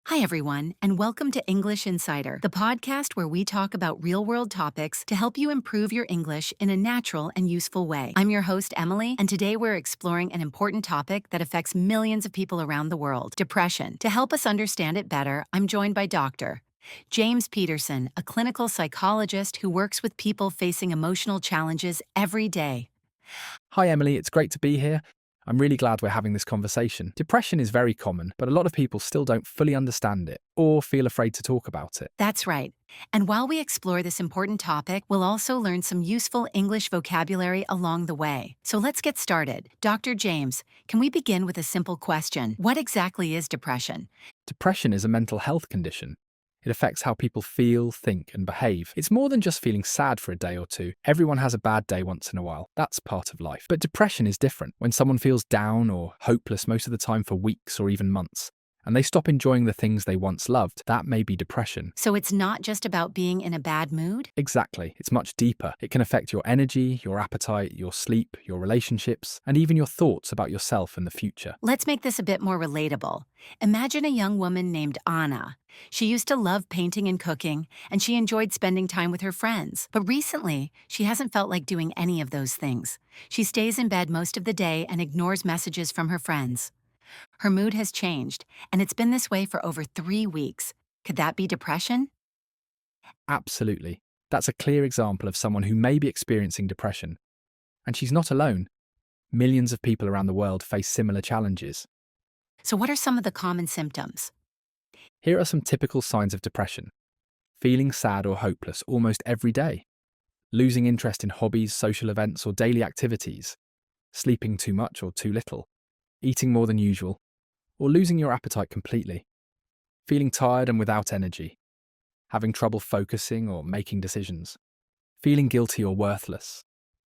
Hi, everyone, and welcome to English Insider, the podcast where we talk about real world topics to help you improve your English in a natural and useful way. I'm your host, Emily, and today we're exploring an important topic that affects millions of people around the world: depression. To help us understand it better, I'm joined by Dr. James Peterson, a clinical psychologist who works with people facing emotional challenges every day. Hi, Emily. It's great to be here. I'm really glad we're having this conversation. Depression is very common, but a lot of people still don't fully understand it or feel afraid to talk about it. That's right. And while we explore this important topic, we'll also learn some useful English vocabulary along the way. So let's get started. Dr. James, can we begin with a simple question? What exactly is depression? Depression is a mental health condition. It affects how people feel, think, and behave. It's more than just feeling sad for a day or two. Everyone has a bad day once in a while. That's part of life. But depression is different. When someone feels down or hopeless most of the time for weeks or even months, and they stop enjoying the things they once loved, that may be depression. So it's not just about being in a bad mood? Exactly. It's much deeper. It can affect your energy, your appetite, your sleep, your relationships, and even your thoughts about yourself and the future. Let's make this a bit more relatable. Imagine a young woman named Anna. She used to love painting and cooking, and she enjoyed spending time with her friends. But recently, she hasn't felt like doing any of those things. She stays in bed most of the day and ignores messages from her friends. Her mood has changed, and it's been this way for over 3 weeks. Could that be depression? Absolutely. That's a clear example of someone who may be experiencing depression. And she's not alone. Millions of people around the world face similar challenges. So, what are some of the common symptoms? Here are some typical signs of depression: feeling sad or hopeless almost every day, losing interest in hobbies, social events, or daily activities, sleeping too much or too little, eating more than usual, or losing your appetite completely, feeling tired and without energy, having trouble focusing or making decisions, feeling guilty or worthless,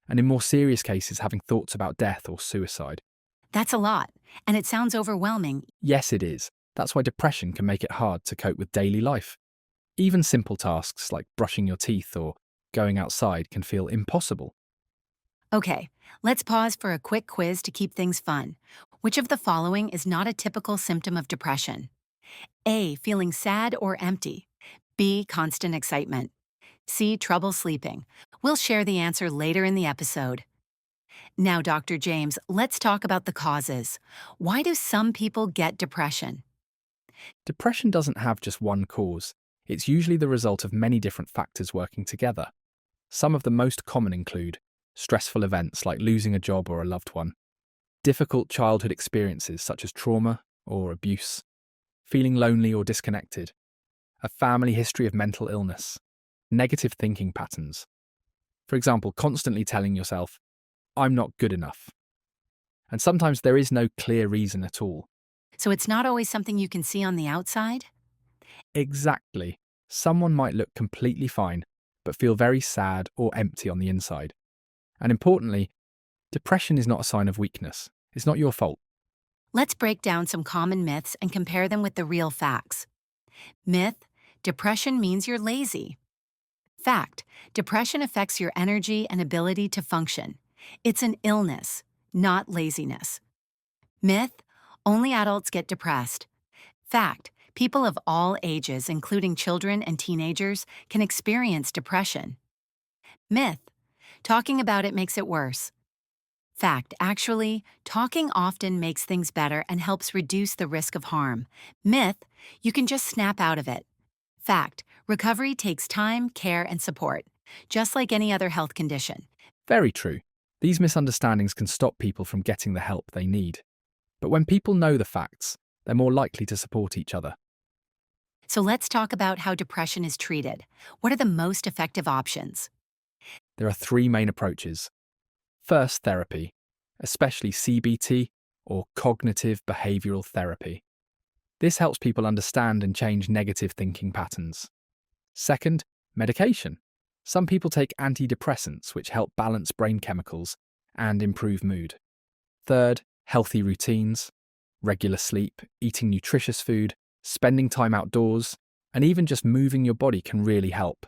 and in more serious cases, having thoughts about death or suicide. That's a lot, and it sounds overwhelming. Yes, it is. That's why depression can make it hard to cope with daily life. Even simple tasks like brushing your teeth or going outside can feel impossible. Okay, let's pause for a quick quiz to keep things fun. Which of the following is not a typical symptom of depression? A. Feeling sad or empty. B. Constant excitement. C. Trouble sleeping. We'll share the answer later in the episode. Now, Dr. James, let's talk about the causes. Why do some people get depression? Depression doesn't have just one cause. It's usually the result of many different factors working together. Some of the most common include stressful events like losing a job or a loved one, difficult childhood experiences such as trauma or abuse, feeling lonely or disconnected, a family history of mental illness, negative thinking patterns. For example, constantly telling yourself, "I'm not good enough." And sometimes there is no clear reason at all. So it's not always something you can see on the outside? Exactly. Someone might look completely fine, but feel very sad or empty on the inside. And importantly, depression is not a sign of weakness. It's not your fault. Let's break down some common myths and compare them with the real facts. Myth: depression means you're lazy. Fact: depression affects your energy and ability to function. It's an illness, not laziness. Myth: only adults get depressed. Fact: people of all ages, including children and teenagers, can experience depression. Myth: talking about it makes it worse. Fact: actually, talking often makes things better and helps reduce the risk of harm. Myth: you can just snap out of it. Fact: recovery takes time, care, and support, just like any other health condition. Very true. These misunderstandings can stop people from getting the help they need. But when people know the facts, they're more likely to support each other. So let's talk about how depression is treated. What are the most effective options? There are three main approaches. First, therapy, especially CBT or cognitive behavioral therapy. This helps people understand and change negative thinking patterns. Second, medication. Some people take antidepressants, which help balance brain chemicals and improve mood. Third, healthy routines, regular sleep, eating nutritious food, spending time outdoors, and even just moving your body can really help.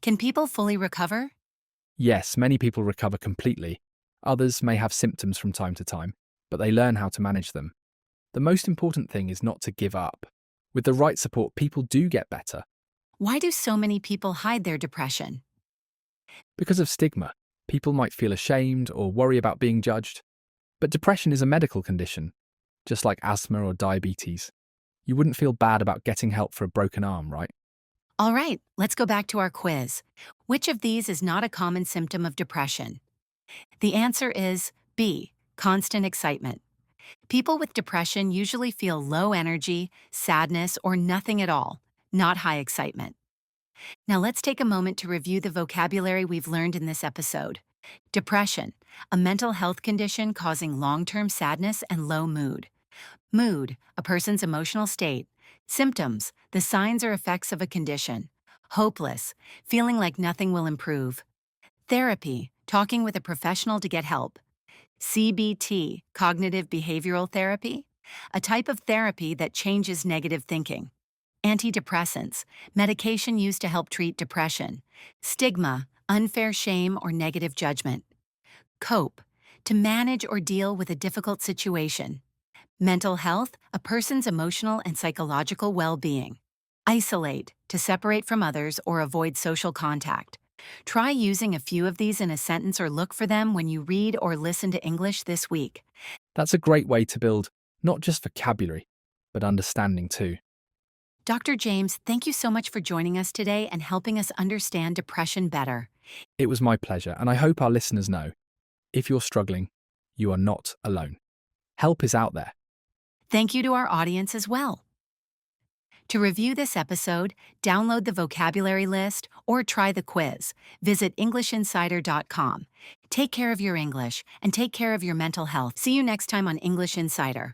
Can people fully recover? Yes, many people recover completely. Others may have symptoms from time to time, but they learn how to manage them. The most important thing is not to give up. With the right support, people do get better. Why do so many people hide their depression? Because of stigma, people might feel ashamed or worry about being judged. But depression is a medical condition, just like asthma or diabetes. You wouldn't feel bad about getting help for a broken arm, right? All right, let's go back to our quiz. Which of these is not a common symptom of depression? The answer is B, constant excitement. People with depression usually feel low energy, sadness, or nothing at all, not high excitement. Now let's take a moment to review the vocabulary we've learned in this episode. Depression, a mental health condition causing long-term sadness and low mood. Mood, a person's emotional state. Symptoms, the signs or effects of a condition. Hopeless, feeling like nothing will improve. Therapy, talking with a professional to get help. CBT, cognitive behavioral therapy, a type of therapy that changes negative thinking. Antidepressants, medication used to help treat depression. Stigma, unfair shame or negative judgment. Cope, to manage or deal with a difficult situation. Mental health, a person's emotional and psychological well-being. Isolate, to separate from others or avoid social contact. Try using a few of these in a sentence or look for them when you read or listen to English this week. That's a great way to build not just vocabulary, but understanding too. Dr. James, thank you so much for joining us today and helping us understand depression better. It was my pleasure, and I hope our listeners know, if you're struggling, you are not alone. Help is out there. Thank you to our audience as well. To review this episode, download the vocabulary list or try the quiz. Visit EnglishInsider.com. Take care of your English and take care of your mental health. See you next time on English Insider.